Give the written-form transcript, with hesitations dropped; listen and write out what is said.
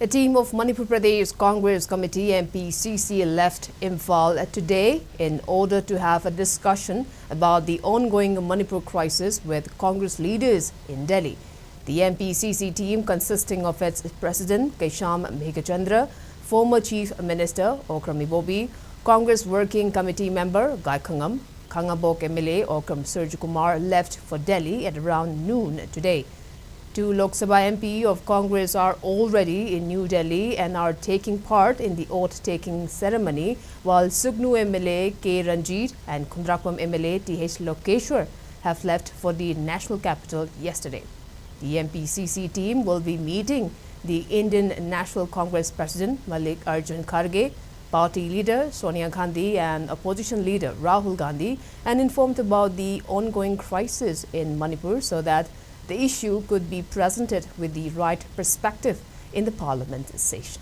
A team of Manipur Pradesh Congress Committee MPCC left Imphal today in order to have a discussion about the ongoing Manipur crisis with Congress leaders in Delhi. The MPCC team, consisting of its President Kaisham Meghachandra, former Chief Minister Okram Ibobi, Congress Working Committee member Gai Khangam, Khangabok MLA Okram Surjakumar, left for Delhi at around noon today. Two Lok Sabha MP of Congress are already in New Delhi and are taking part in the oath-taking ceremony, while Sugnu MLA K. Ranjit and Kundrakwam MLA T.H. Lokeshwar have left for the national capital yesterday. The MPCC team will be meeting the Indian National Congress President Malik Arjun Kharge, party leader Sonia Gandhi and opposition leader Rahul Gandhi, and informed about the ongoing crisis in Manipur so that the issue could be presented with the right perspective in the parliament session.